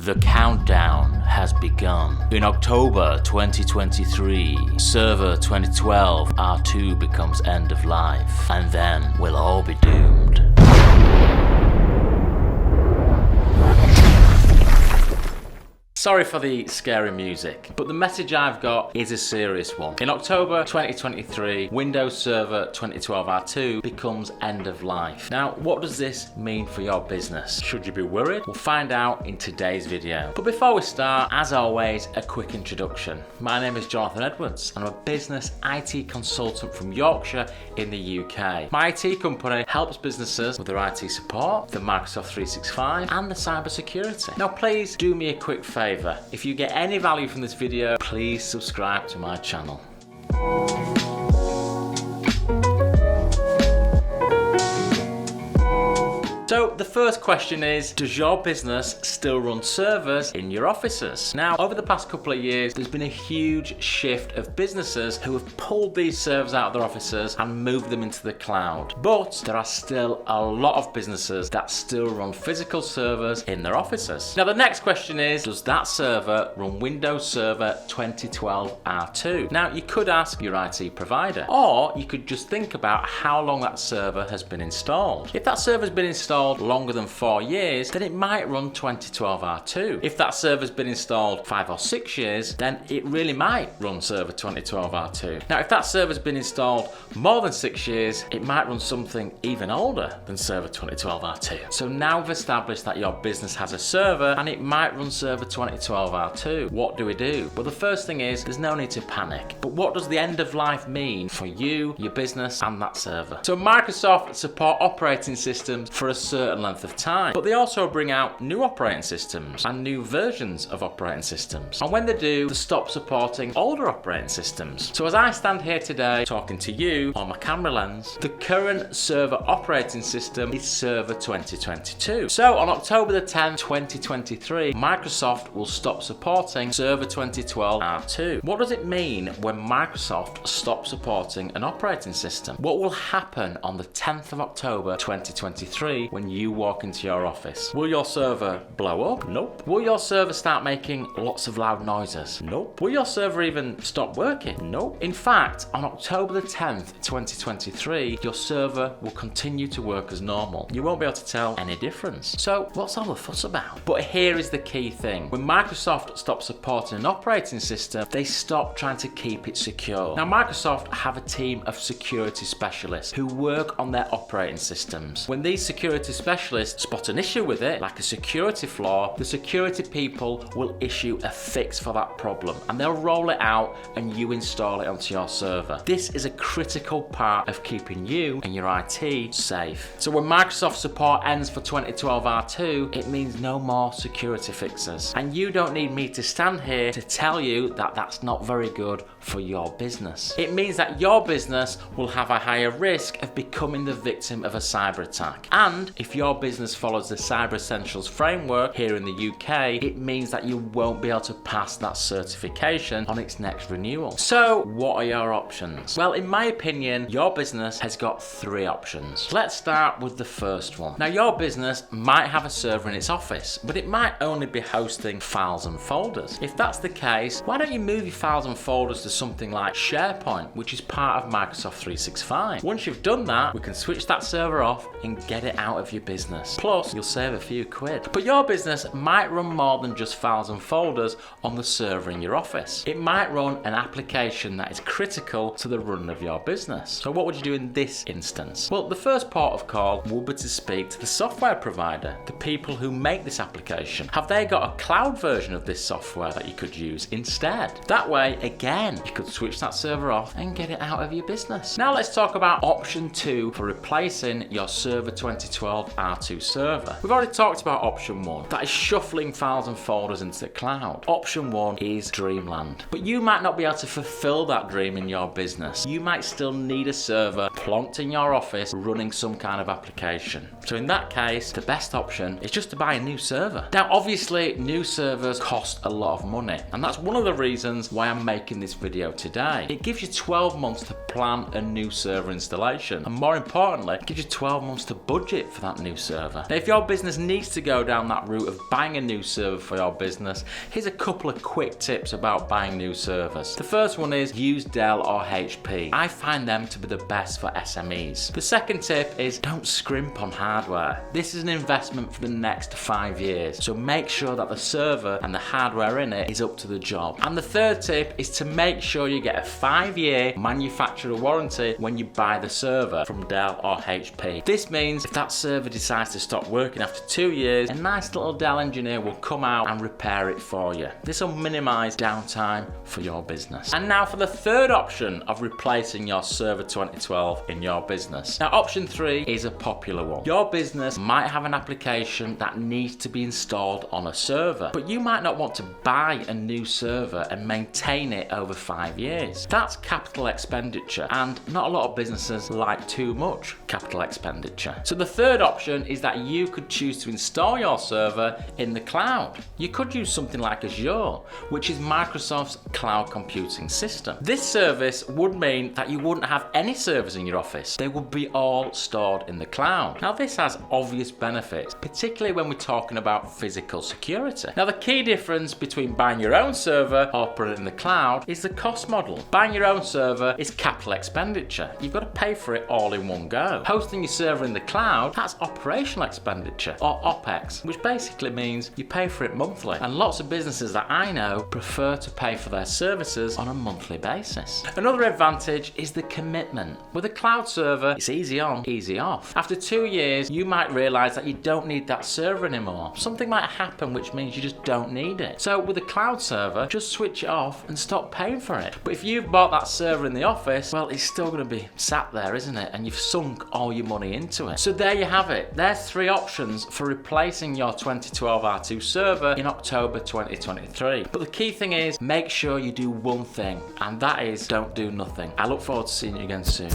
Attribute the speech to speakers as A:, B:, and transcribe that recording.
A: The countdown has begun. In October 2023, Server 2012 R2 becomes end of life, and then we'll all be doomed. Sorry for the scary music, but the message I've got is a serious one. In October 2023, Windows Server 2012 R2 becomes end of life. Now, what does this mean for your business? Should you be worried? We'll find out in today's video. But before we start, as always, a quick introduction. My name is Jonathan Edwards, and I'm a business IT consultant from Yorkshire in the UK. My IT company helps businesses with their IT support, the Microsoft 365, and the cyber security. Now, please do me a quick favour. If you get any value from this video, please subscribe to my channel. So the first question is, does your business still run servers in your offices? Now, over the past couple of years, there's been a huge shift of businesses who have pulled these servers out of their offices and moved them into the cloud. But there are still a lot of businesses that still run physical servers in their offices. Now, the next question is, does that server run Windows Server 2012 R2? Now, you could ask your IT provider, or you could just think about how long that server has been installed. If that server's been installed longer than 4 years, then it might run 2012 R2. If that server's been installed 5 or 6 years, then it really might run Server 2012 R2. Now, if that server's been installed more than 6 years, it might run something even older than Server 2012 R2. So now we've established that your business has a server and it might run Server 2012 R2. What do we do? Well, the first thing is, there's no need to panic. But what does the end of life mean for you, your business, and that server? So Microsoft support operating systems for a certain length of time, but they also bring out new operating systems and new versions of operating systems, and when they do, they stop supporting older operating systems. So as I stand here today talking to you on my camera lens, the current server operating system is Server 2022. So on October the 10th 2023, Microsoft will stop supporting Server 2012 R2. What does it mean when Microsoft stops supporting an operating system? What will happen on the 10th of October 2023 when you walk into your office? Will your server blow up? Nope. Will your server start making lots of loud noises? Nope. Will your server even stop working? Nope. In fact, on October the 10th, 2023, your server will continue to work as normal. You won't be able to tell any difference. So what's all the fuss about? But here is the key thing. When Microsoft stops supporting an operating system, they stop trying to keep it secure. Now, Microsoft have a team of security specialists who work on their operating systems. When these security specialists spot an issue with it, like a security flaw, the security people will issue a fix for that problem, and they'll roll it out and you install it onto your server. This is a critical part of keeping you and your IT safe. So when Microsoft support ends for 2012 R2, it means no more security fixes. And you don't need me to stand here to tell you that that's not very good for your business. It means that your business will have a higher risk of becoming the victim of a cyber attack. And if your business follows the Cyber Essentials framework here in the UK, it means that you won't be able to pass that certification on its next renewal. So what are your options? Well, in my opinion, your business has got 3 options. Let's start with the first one. Now, your business might have a server in its office, but it might only be hosting files and folders. If that's the case, why don't you move your files and folders to something like SharePoint, which is part of Microsoft 365. Once you've done that, we can switch that server off and get it out of your business. Plus, you'll save a few quid. But your business might run more than just files and folders on the server in your office. It might run an application that is critical to the run of your business. So what would you do in this instance? Well, the first port of call would be to speak to the software provider, the people who make this application. Have they got a cloud version of this software that you could use instead? That way, again, you could switch that server off and get it out of your business. Now let's talk about option 2 for replacing your Server 2012 R2 server. We've already talked about option 1, that is shuffling files and folders into the cloud. Option 1 is dreamland. But you might not be able to fulfill that dream in your business. You might still need a server plonked in your office running some kind of application. So in that case, the best option is just to buy a new server. Now obviously, new servers cost a lot of money, and that's one of the reasons why I'm making this video today. It gives you 12 months to plan a new server installation, and more importantly, it gives you 12 months to budget for that that new server. Now, if your business needs to go down that route of buying a new server for your business, here's a couple of quick tips about buying new servers. The first one is use Dell or HP. I find them to be the best for SMEs. The second tip is don't scrimp on hardware. This is an investment for the next 5 years, so make sure that the server and the hardware in it is up to the job. And the third tip is to make sure you get a 5-year manufacturer warranty when you buy the server from Dell or HP. This means if that server decides to stop working after 2 years, a nice little Dell engineer will come out and repair it for you. This will minimize downtime for your business. And now for the third option of replacing your server 2012 in your business. Now, option 3 is a popular one. Your business might have an application that needs to be installed on a server, but you might not want to buy a new server and maintain it over 5 years. That's capital expenditure, and not a lot of businesses like too much capital expenditure. So the third option is that you could choose to install your server in the cloud. You could use something like Azure, which is Microsoft's cloud computing system. This service would mean that you wouldn't have any servers in your office. They would be all stored in the cloud. Now, this has obvious benefits, particularly when we're talking about physical security. Now, the key difference between buying your own server or putting it in the cloud is the cost model. Buying your own server is capital expenditure. You've got to pay for it all in one go. Hosting your server in the cloud, that's operational expenditure, or OPEX, which basically means you pay for it monthly. And lots of businesses that I know prefer to pay for their services on a monthly basis. Another advantage is the commitment. With a cloud server, it's easy on, easy off. After 2 years, you might realize that you don't need that server anymore. Something might happen which means you just don't need it. So with a cloud server, just switch it off and stop paying for it. But if you've bought that server in the office, well, it's still going to be sat there, isn't it? And you've sunk all your money into it. So there you have it. There's 3 options for replacing your 2012 R2 server in October 2023. But the key thing is, make sure you do one thing, and that is don't do nothing. I look forward to seeing you again soon.